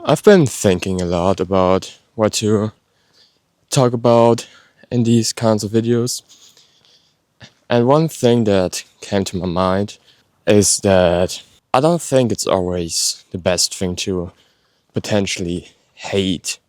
I've been thinking a lot about what to talk about in these kinds of videos, and one thing that came to my mind is that I don't think it's always the best thing to potentially hate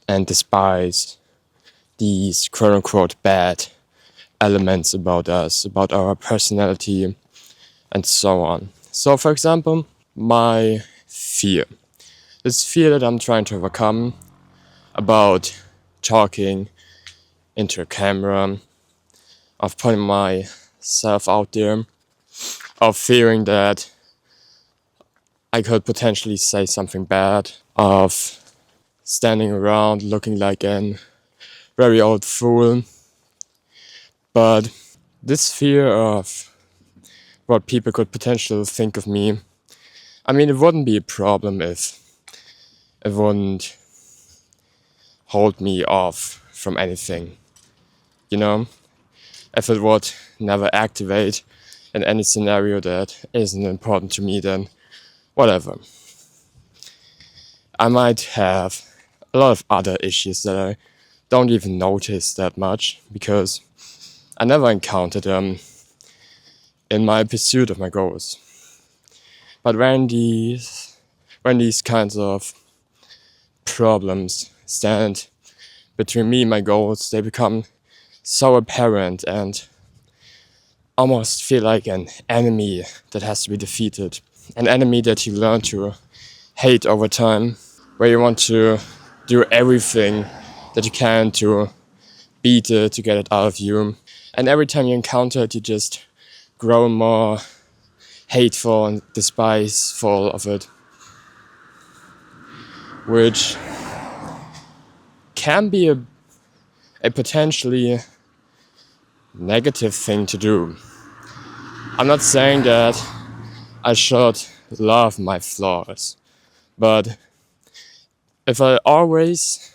and despise these quote unquote bad elements about us, about our personality, and so on. So, for example, my fear. This fear that I'm trying to overcome about talking into a camera, of putting myself out there, of fearing that I could potentially say something bad, of standing around looking like an very old fool. But this fear of what people could potentially think of me, I mean, it wouldn't be a problem if it wouldn't hold me off from anything, you know? If it would never activate in any scenario that isn't important to me, then whatever. I might have a lot of other issues that I don't even notice that much because I never encountered them in my pursuit of my goals. But when these kinds of problems stand between me and my goals, they become so apparent and almost feel like an enemy that has to be defeated. An enemy that you learn to hate over time, where you want to do everything that you can to beat it, to get it out of you. And every time you encounter it, you just grow more hateful and despiseful of it, which can be a potentially negative thing to do. I'm not saying that I should love my flaws, but if I always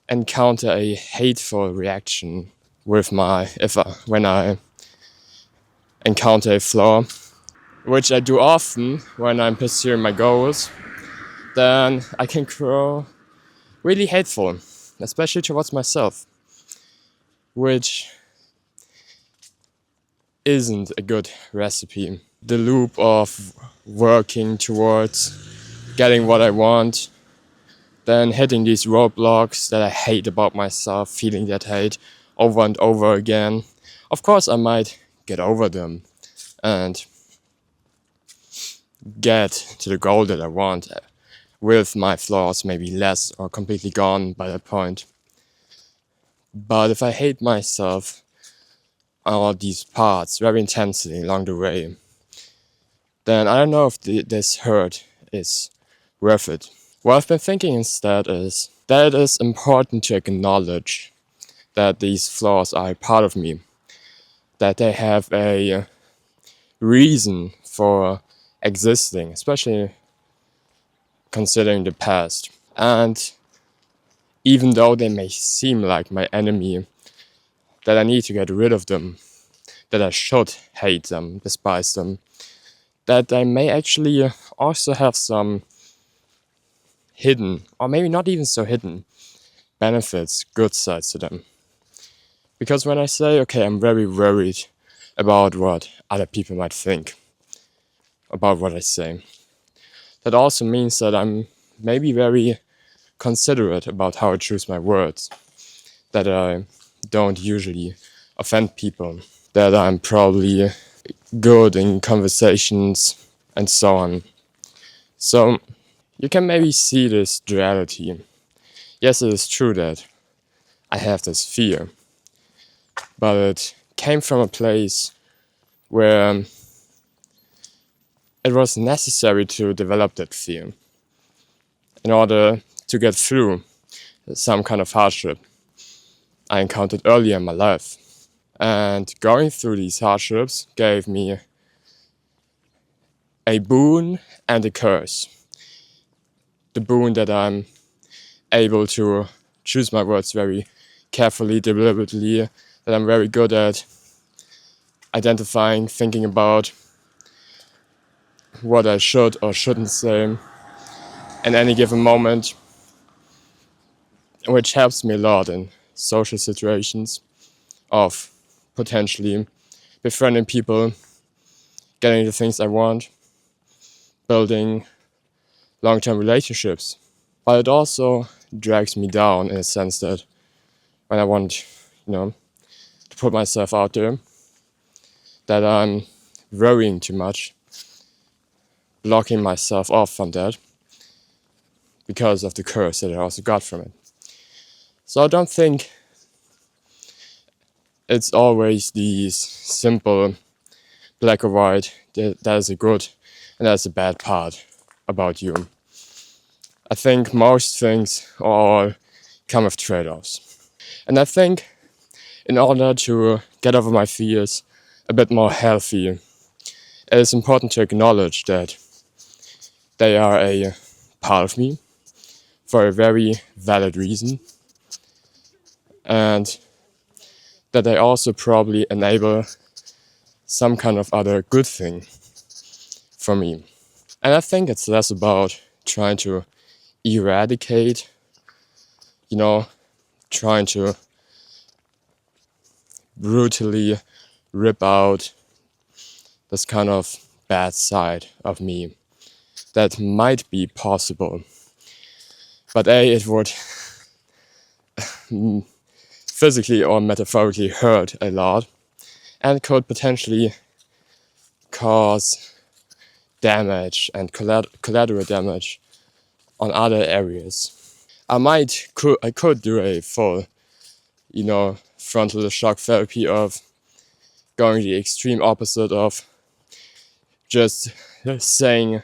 encounter a hateful reaction when I encounter a flaw, which I do often when I'm pursuing my goals, then I can grow really hateful, especially towards myself, which isn't a good recipe. The loop of working towards getting what I want, then hitting these roadblocks that I hate about myself, feeling that hate over and over again. Of course, I might get over them and get to the goal that I want with my flaws maybe less or completely gone by that point. But if I hate myself on all these parts very intensely along the way, then I don't know if this hurt is worth it. What I've been thinking instead is that it is important to acknowledge that these flaws are a part of me, that they have a reason for existing, especially considering the past. And even though they may seem like my enemy, that I need to get rid of them, that I should hate them, despise them, that I may actually also have some hidden, or maybe not even so hidden, benefits, good sides to them. Because when I say, okay, I'm very worried about what other people might think about what I say, that also means that I'm maybe very considerate about how I choose my words, that I don't usually offend people, that I'm probably good in conversations, and so on. So you can maybe see this duality. Yes, it is true that I have this fear, but it came from a place where it was necessary to develop that fear in order to get through some kind of hardship I encountered earlier in my life. And going through these hardships gave me a boon and a curse. The boon that I'm able to choose my words very carefully, deliberately, that I'm very good at identifying, thinking about what I should or shouldn't say, in any given moment, which helps me a lot in social situations of potentially befriending people, getting the things I want, building long-term relationships. But it also drags me down in a sense that when I want, to put myself out there, that I'm worrying too much, blocking myself off from that because of the curse that I also got from it. So I don't think it's always these simple black or white that is a good and that's a bad part about you. I think most things all come with trade-offs. And I think in order to get over my fears a bit more healthy, it is important to acknowledge that they are a part of me for a very valid reason, and that they also probably enable some kind of other good thing for me. And I think it's less about trying to eradicate, trying to brutally rip out this kind of bad side of me that might be possible. But it would physically or metaphorically hurt a lot and could potentially cause damage and collateral damage on other areas. I could do a full, frontal shock therapy of going the extreme opposite of just saying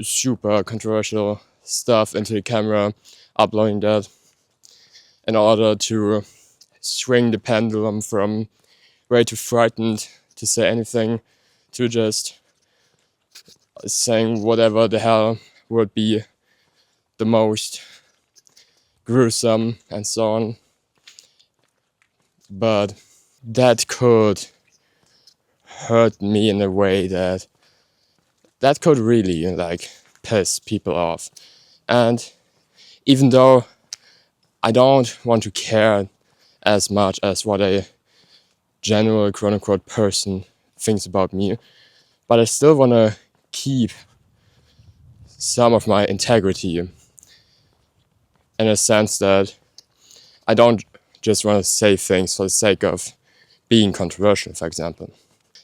super controversial stuff into the camera, uploading that in order to swing the pendulum from way too frightened to say anything to just saying whatever the hell would be the most gruesome and so on. But that could hurt me in a way that could really piss people off. And even though I don't want to care as much as what a general quote-unquote person thinks about me, but I still want to keep some of my integrity in a sense that I don't just want to say things for the sake of being controversial, for example.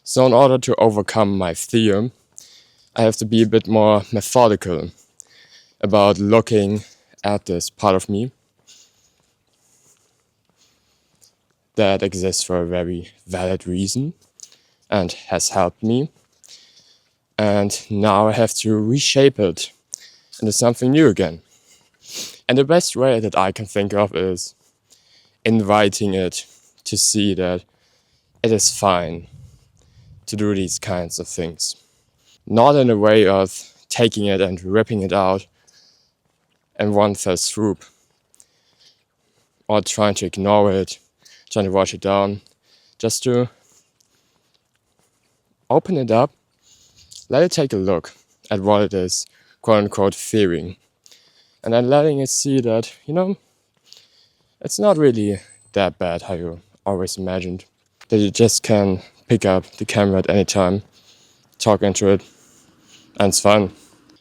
So in order to overcome my fear, I have to be a bit more methodical about looking at this part of me that exists for a very valid reason and has helped me. And now I have to reshape it into something new again. And the best way that I can think of is inviting it to see that it is fine to do these kinds of things. Not in a way of taking it and ripping it out in one fell swoop, or trying to ignore it, trying to wash it down, just to open it up, let it take a look at what it is, quote unquote, fearing, and then letting it see that, it's not really that bad how you always imagined, that you just can pick up the camera at any time, talk into it, and it's fun.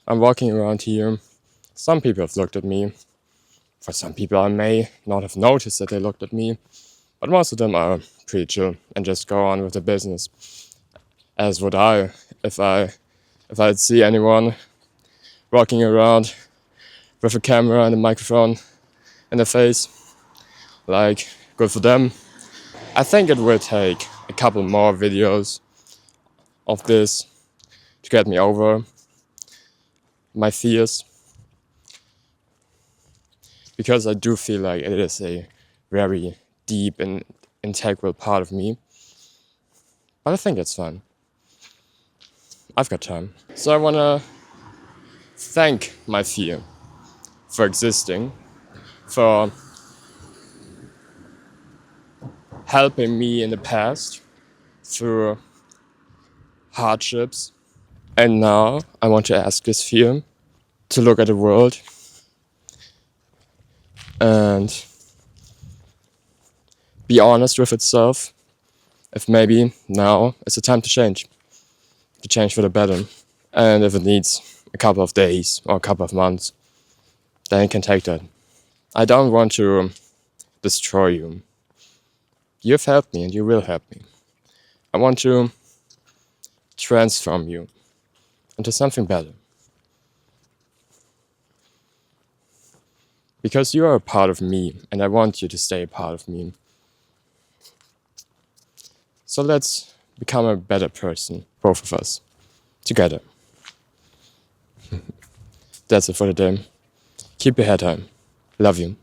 I'm walking around here. Some people have looked at me. For some people I may not have noticed that they looked at me, but most of them are pretty chill and just go on with the business. As would I, if I'd see anyone walking around with a camera and a microphone in their face. Good for them. I think it will take a couple more videos of this to get me over my fears, because I do feel like it is a very deep and integral part of me. But I think it's fun. I've got time. So I want to thank my fear for existing, for helping me in the past through hardships. And now I want to ask this fear, to look at the world and be honest with itself if maybe now is the time to change for the better. And if it needs a couple of days or a couple of months, then it can take that. I don't want to destroy you. You've helped me and you will help me. I want to transform you into something better. Because you are a part of me and I want you to stay a part of me. So let's become a better person, both of us, together. That's it for today. Keep your head high. Love you.